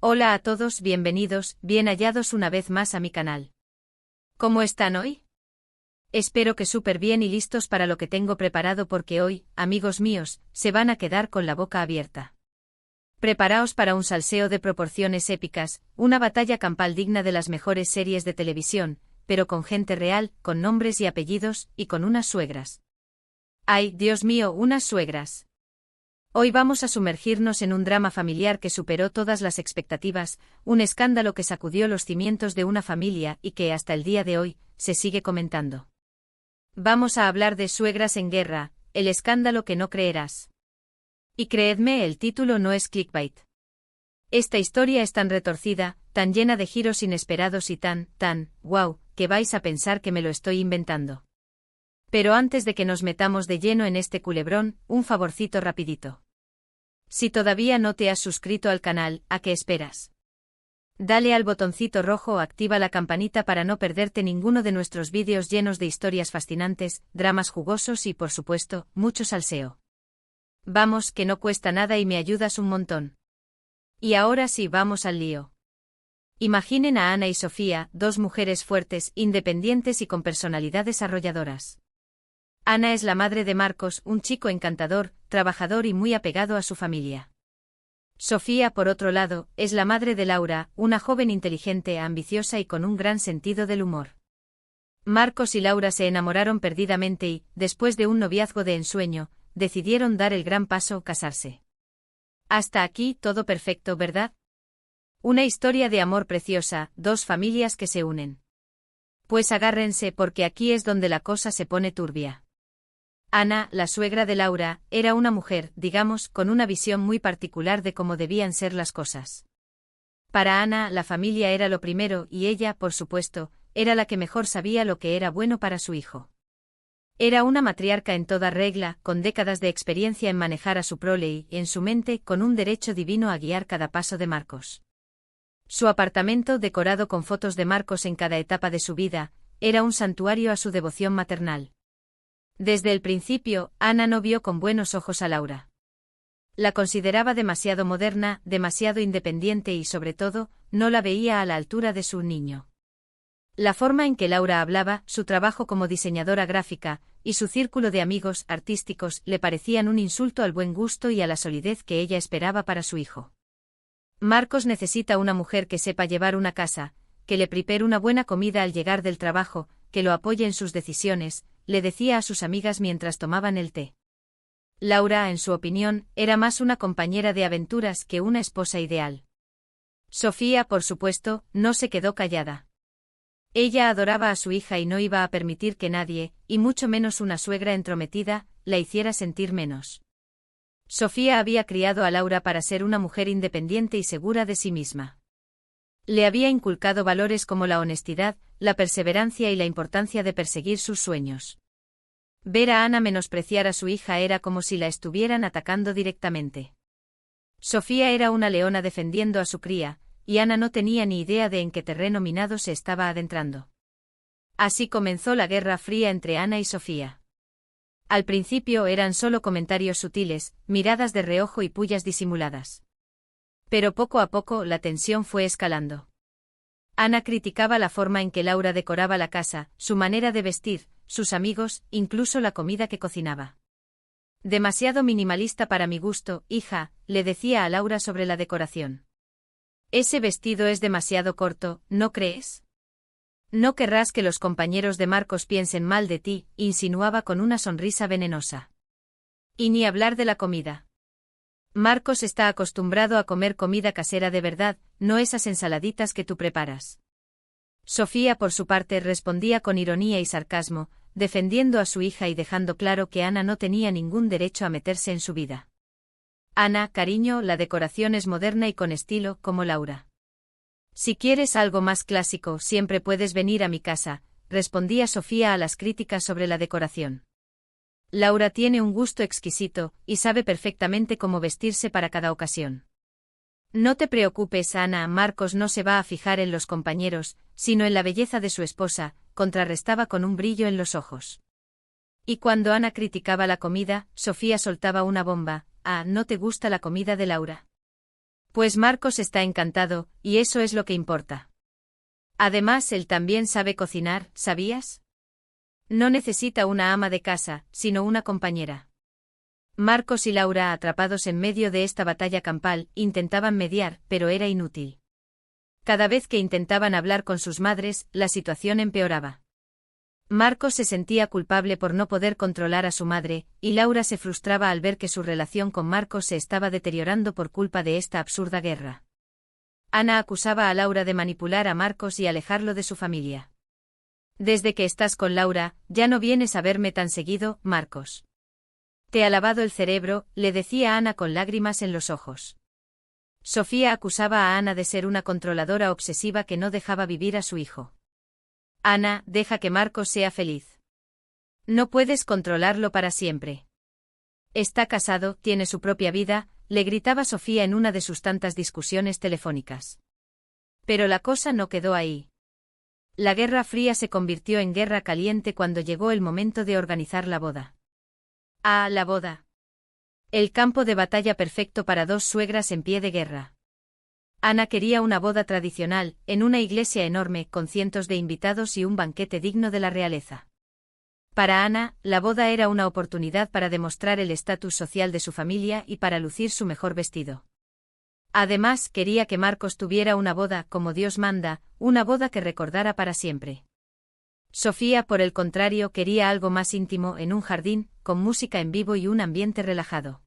Hola a todos, bienvenidos, bien hallados una vez más a mi canal. ¿Cómo están hoy? Espero que súper bien y listos para lo que tengo preparado porque hoy, amigos míos, se van a quedar con la boca abierta. Preparaos para un salseo de proporciones épicas, una batalla campal digna de las mejores series de televisión, pero con gente real, con nombres y apellidos, y con unas suegras. ¡Ay, Dios mío, unas suegras! Hoy vamos a sumergirnos en un drama familiar que superó todas las expectativas, un escándalo que sacudió los cimientos de una familia y que hasta el día de hoy se sigue comentando. Vamos a hablar de Suegras en Guerra, el escándalo que no creerás. Y creedme, el título no es clickbait. Esta historia es tan retorcida, tan llena de giros inesperados y tan, wow, que vais a pensar que me lo estoy inventando. Pero antes de que nos metamos de lleno en este culebrón, un favorcito rapidito. Si todavía no te has suscrito al canal, ¿a qué esperas? Dale al botoncito rojo o activa la campanita para no perderte ninguno de nuestros vídeos llenos de historias fascinantes, dramas jugosos y por supuesto, mucho salseo. Vamos, que no cuesta nada y me ayudas un montón. Y ahora sí, vamos al lío. Imaginen a Ana y Sofía, dos mujeres fuertes, independientes y con personalidades arrolladoras. Ana es la madre de Marcos, un chico encantador, trabajador y muy apegado a su familia. Sofía, por otro lado, es la madre de Laura, una joven inteligente, ambiciosa y con un gran sentido del humor. Marcos y Laura se enamoraron perdidamente y, después de un noviazgo de ensueño, decidieron dar el gran paso, casarse. Hasta aquí todo perfecto, ¿verdad? Una historia de amor preciosa, dos familias que se unen. Pues agárrense porque aquí es donde la cosa se pone turbia. Ana, la suegra de Laura, era una mujer, digamos, con una visión muy particular de cómo debían ser las cosas. Para Ana, la familia era lo primero y ella, por supuesto, era la que mejor sabía lo que era bueno para su hijo. Era una matriarca en toda regla, con décadas de experiencia en manejar a su prole y, en su mente, con un derecho divino a guiar cada paso de Marcos. Su apartamento, decorado con fotos de Marcos en cada etapa de su vida, era un santuario a su devoción maternal. Desde el principio, Ana no vio con buenos ojos a Laura. La consideraba demasiado moderna, demasiado independiente y, sobre todo, no la veía a la altura de su niño. La forma en que Laura hablaba, su trabajo como diseñadora gráfica, y su círculo de amigos artísticos le parecían un insulto al buen gusto y a la solidez que ella esperaba para su hijo. Marcos necesita una mujer que sepa llevar una casa, que le prepare una buena comida al llegar del trabajo, que lo apoye en sus decisiones, le decía a sus amigas mientras tomaban el té. Laura, en su opinión, era más una compañera de aventuras que una esposa ideal. Sofía, por supuesto, no se quedó callada. Ella adoraba a su hija y no iba a permitir que nadie, y mucho menos una suegra entrometida, la hiciera sentir menos. Sofía había criado a Laura para ser una mujer independiente y segura de sí misma. Le había inculcado valores como la honestidad, la perseverancia y la importancia de perseguir sus sueños. Ver a Ana menospreciar a su hija era como si la estuvieran atacando directamente. Sofía era una leona defendiendo a su cría, y Ana no tenía ni idea de en qué terreno minado se estaba adentrando. Así comenzó la guerra fría entre Ana y Sofía. Al principio eran solo comentarios sutiles, miradas de reojo y pullas disimuladas. Pero poco a poco la tensión fue escalando. Ana criticaba la forma en que Laura decoraba la casa, su manera de vestir, sus amigos, incluso la comida que cocinaba. Demasiado minimalista para mi gusto, hija, le decía a Laura sobre la decoración. Ese vestido es demasiado corto, ¿no crees? No querrás que los compañeros de Marcos piensen mal de ti, insinuaba con una sonrisa venenosa. Y ni hablar de la comida. Marcos está acostumbrado a comer comida casera de verdad, no esas ensaladitas que tú preparas. Sofía, por su parte, respondía con ironía y sarcasmo, defendiendo a su hija y dejando claro que Ana no tenía ningún derecho a meterse en su vida. Ana, cariño, la decoración es moderna y con estilo, como Laura. Si quieres algo más clásico, siempre puedes venir a mi casa, respondía Sofía a las críticas sobre la decoración. Laura tiene un gusto exquisito, y sabe perfectamente cómo vestirse para cada ocasión. No te preocupes, Ana, Marcos no se va a fijar en los compañeros, sino en la belleza de su esposa, contrarrestaba con un brillo en los ojos. Y cuando Ana criticaba la comida, Sofía soltaba una bomba: ¿no te gusta la comida de Laura? Pues Marcos está encantado, y eso es lo que importa. Además, él también sabe cocinar, ¿sabías? No necesita una ama de casa, sino una compañera. Marcos y Laura, atrapados en medio de esta batalla campal, intentaban mediar, pero era inútil. Cada vez que intentaban hablar con sus madres, la situación empeoraba. Marcos se sentía culpable por no poder controlar a su madre, y Laura se frustraba al ver que su relación con Marcos se estaba deteriorando por culpa de esta absurda guerra. Ana acusaba a Laura de manipular a Marcos y alejarlo de su familia. Desde que estás con Laura, ya no vienes a verme tan seguido, Marcos. Te ha lavado el cerebro, le decía Ana con lágrimas en los ojos. Sofía acusaba a Ana de ser una controladora obsesiva que no dejaba vivir a su hijo. Ana, deja que Marcos sea feliz. No puedes controlarlo para siempre. Está casado, tiene su propia vida, le gritaba Sofía en una de sus tantas discusiones telefónicas. Pero la cosa no quedó ahí. La Guerra Fría se convirtió en guerra caliente cuando llegó el momento de organizar la boda. Ah, la boda. El campo de batalla perfecto para dos suegras en pie de guerra. Ana quería una boda tradicional, en una iglesia enorme, con cientos de invitados y un banquete digno de la realeza. Para Ana, la boda era una oportunidad para demostrar el estatus social de su familia y para lucir su mejor vestido. Además, quería que Marcos tuviera una boda como Dios manda, una boda que recordara para siempre. Sofía, por el contrario, quería algo más íntimo en un jardín, con música en vivo y un ambiente relajado.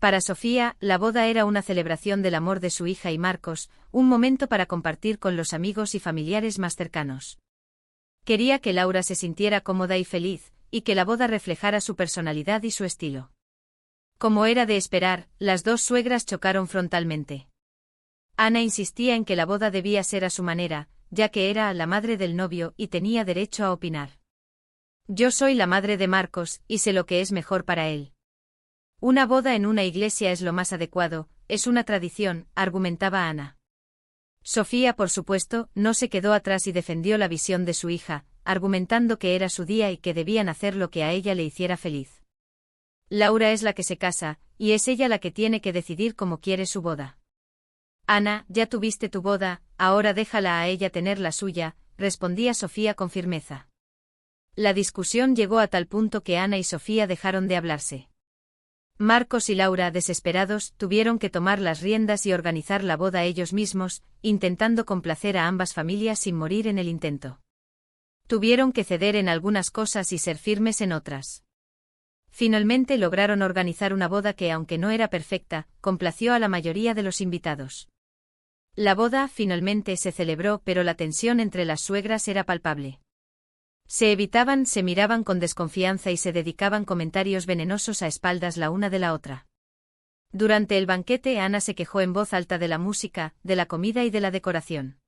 Para Sofía, la boda era una celebración del amor de su hija y Marcos, un momento para compartir con los amigos y familiares más cercanos. Quería que Laura se sintiera cómoda y feliz, y que la boda reflejara su personalidad y su estilo. Como era de esperar, las dos suegras chocaron frontalmente. Ana insistía en que la boda debía ser a su manera, ya que era la madre del novio y tenía derecho a opinar. Yo soy la madre de Marcos, y sé lo que es mejor para él. Una boda en una iglesia es lo más adecuado, es una tradición, argumentaba Ana. Sofía, por supuesto, no se quedó atrás y defendió la visión de su hija, argumentando que era su día y que debían hacer lo que a ella le hiciera feliz. Laura es la que se casa, y es ella la que tiene que decidir cómo quiere su boda. Ana, ya tuviste tu boda, ahora déjala a ella tener la suya, respondía Sofía con firmeza. La discusión llegó a tal punto que Ana y Sofía dejaron de hablarse. Marcos y Laura, desesperados, tuvieron que tomar las riendas y organizar la boda ellos mismos, intentando complacer a ambas familias sin morir en el intento. Tuvieron que ceder en algunas cosas y ser firmes en otras. Finalmente lograron organizar una boda que, aunque no era perfecta, complació a la mayoría de los invitados. La boda finalmente se celebró, pero la tensión entre las suegras era palpable. Se evitaban, se miraban con desconfianza y se dedicaban comentarios venenosos a espaldas la una de la otra. Durante el banquete, Ana se quejó en voz alta de la música, de la comida y de la decoración.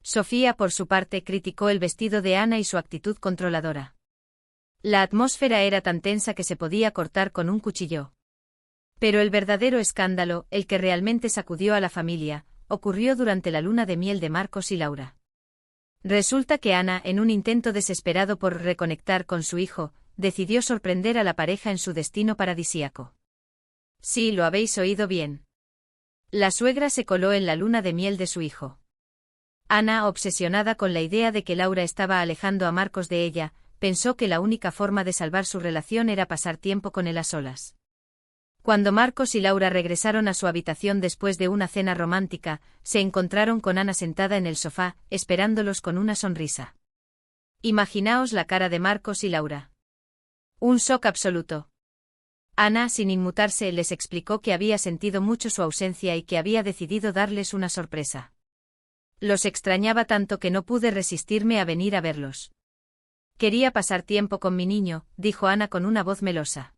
Sofía, por su parte, criticó el vestido de Ana y su actitud controladora. La atmósfera era tan tensa que se podía cortar con un cuchillo. Pero el verdadero escándalo, el que realmente sacudió a la familia, ocurrió durante la luna de miel de Marcos y Laura. Resulta que Ana, en un intento desesperado por reconectar con su hijo, decidió sorprender a la pareja en su destino paradisíaco. Sí, lo habéis oído bien. La suegra se coló en la luna de miel de su hijo. Ana, obsesionada con la idea de que Laura estaba alejando a Marcos de ella, pensó que la única forma de salvar su relación era pasar tiempo con él a solas. Cuando Marcos y Laura regresaron a su habitación después de una cena romántica, se encontraron con Ana sentada en el sofá, esperándolos con una sonrisa. Imaginaos la cara de Marcos y Laura. Un shock absoluto. Ana, sin inmutarse, les explicó que había sentido mucho su ausencia y que había decidido darles una sorpresa. Los extrañaba tanto que no pude resistirme a venir a verlos. Quería pasar tiempo con mi niño, dijo Ana con una voz melosa.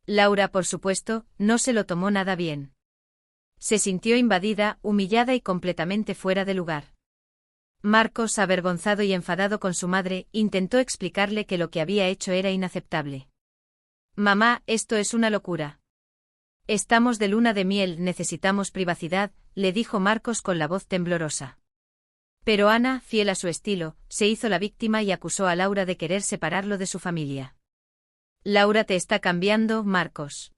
Laura, por supuesto, no se lo tomó nada bien. Se sintió invadida, humillada y completamente fuera de lugar. Marcos, avergonzado y enfadado con su madre, intentó explicarle que lo que había hecho era inaceptable. Mamá, esto es una locura. Estamos de luna de miel, necesitamos privacidad, le dijo Marcos con la voz temblorosa. Pero Ana, fiel a su estilo, se hizo la víctima y acusó a Laura de querer separarlo de su familia. Laura te está cambiando, Marcos.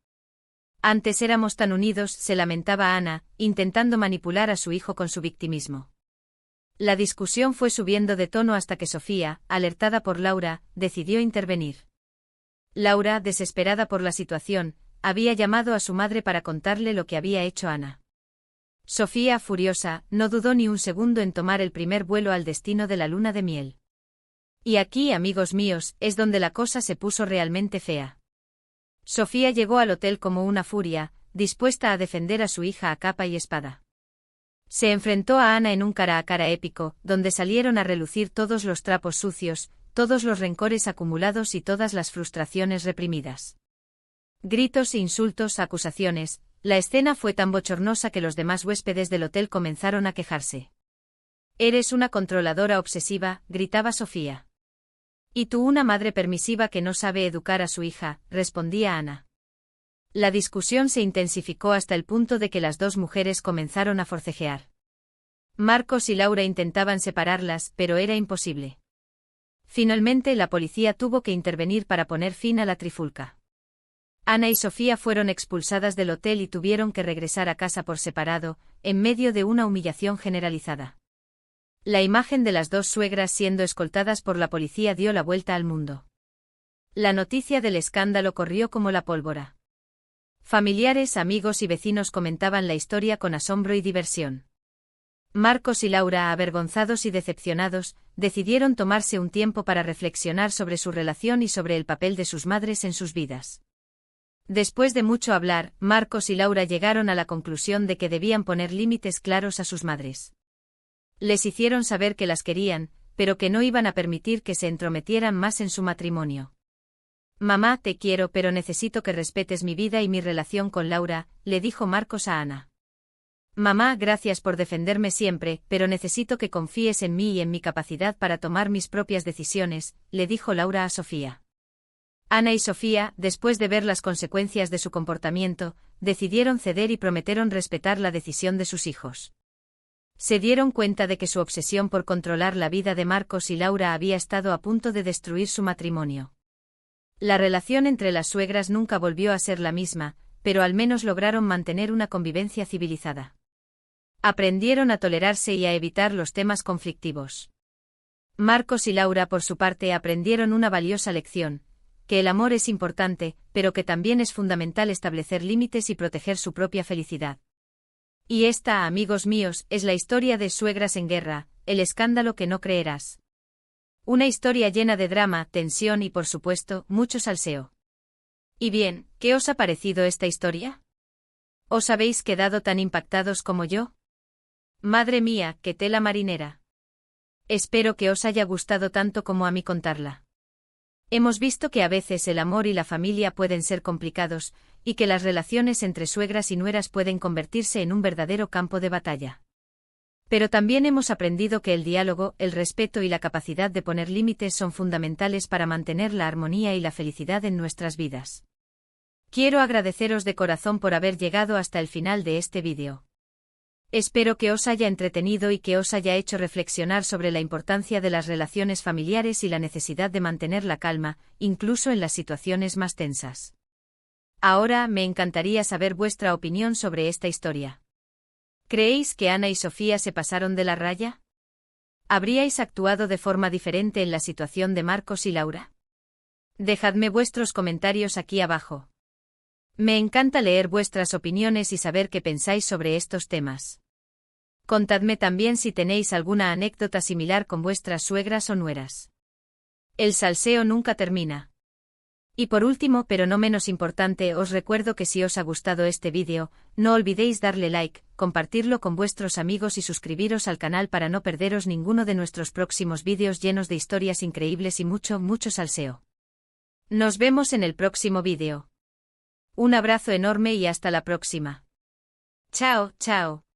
Antes éramos tan unidos, se lamentaba Ana, intentando manipular a su hijo con su victimismo. La discusión fue subiendo de tono hasta que Sofía, alertada por Laura, decidió intervenir. Laura, desesperada por la situación, había llamado a su madre para contarle lo que había hecho Ana. Sofía, furiosa, no dudó ni un segundo en tomar el primer vuelo al destino de la luna de miel. Y aquí, amigos míos, es donde la cosa se puso realmente fea. Sofía llegó al hotel como una furia, dispuesta a defender a su hija a capa y espada. Se enfrentó a Ana en un cara a cara épico, donde salieron a relucir todos los trapos sucios, todos los rencores acumulados y todas las frustraciones reprimidas. Gritos, insultos, acusaciones, la escena fue tan bochornosa que los demás huéspedes del hotel comenzaron a quejarse. «Eres una controladora obsesiva», gritaba Sofía. «Y tú una madre permisiva que no sabe educar a su hija», respondía Ana. La discusión se intensificó hasta el punto de que las dos mujeres comenzaron a forcejear. Marcos y Laura intentaban separarlas, pero era imposible. Finalmente la policía tuvo que intervenir para poner fin a la trifulca. Ana y Sofía fueron expulsadas del hotel y tuvieron que regresar a casa por separado, en medio de una humillación generalizada. La imagen de las dos suegras siendo escoltadas por la policía dio la vuelta al mundo. La noticia del escándalo corrió como la pólvora. Familiares, amigos y vecinos comentaban la historia con asombro y diversión. Marcos y Laura, avergonzados y decepcionados, decidieron tomarse un tiempo para reflexionar sobre su relación y sobre el papel de sus madres en sus vidas. Después de mucho hablar, Marcos y Laura llegaron a la conclusión de que debían poner límites claros a sus madres. Les hicieron saber que las querían, pero que no iban a permitir que se entrometieran más en su matrimonio. «Mamá, te quiero, pero necesito que respetes mi vida y mi relación con Laura», le dijo Marcos a Ana. «Mamá, gracias por defenderme siempre, pero necesito que confíes en mí y en mi capacidad para tomar mis propias decisiones», le dijo Laura a Sofía. Ana y Sofía, después de ver las consecuencias de su comportamiento, decidieron ceder y prometieron respetar la decisión de sus hijos. Se dieron cuenta de que su obsesión por controlar la vida de Marcos y Laura había estado a punto de destruir su matrimonio. La relación entre las suegras nunca volvió a ser la misma, pero al menos lograron mantener una convivencia civilizada. Aprendieron a tolerarse y a evitar los temas conflictivos. Marcos y Laura, por su parte, aprendieron una valiosa lección, que el amor es importante, pero que también es fundamental establecer límites y proteger su propia felicidad. Y esta, amigos míos, es la historia de Suegras en Guerra, el escándalo que no creerás. Una historia llena de drama, tensión y, por supuesto, mucho salseo. Y bien, ¿qué os ha parecido esta historia? ¿Os habéis quedado tan impactados como yo? Madre mía, qué tela marinera. Espero que os haya gustado tanto como a mí contarla. Hemos visto que a veces el amor y la familia pueden ser complicados, y que las relaciones entre suegras y nueras pueden convertirse en un verdadero campo de batalla. Pero también hemos aprendido que el diálogo, el respeto y la capacidad de poner límites son fundamentales para mantener la armonía y la felicidad en nuestras vidas. Quiero agradeceros de corazón por haber llegado hasta el final de este vídeo. Espero que os haya entretenido y que os haya hecho reflexionar sobre la importancia de las relaciones familiares y la necesidad de mantener la calma, incluso en las situaciones más tensas. Ahora me encantaría saber vuestra opinión sobre esta historia. ¿Creéis que Ana y Sofía se pasaron de la raya? ¿Habríais actuado de forma diferente en la situación de Marcos y Laura? Dejadme vuestros comentarios aquí abajo. Me encanta leer vuestras opiniones y saber qué pensáis sobre estos temas. Contadme también si tenéis alguna anécdota similar con vuestras suegras o nueras. El salseo nunca termina. Y por último, pero no menos importante, os recuerdo que si os ha gustado este vídeo, no olvidéis darle like, compartirlo con vuestros amigos y suscribiros al canal para no perderos ninguno de nuestros próximos vídeos llenos de historias increíbles y mucho, mucho salseo. Nos vemos en el próximo vídeo. Un abrazo enorme y hasta la próxima. Chao, chao.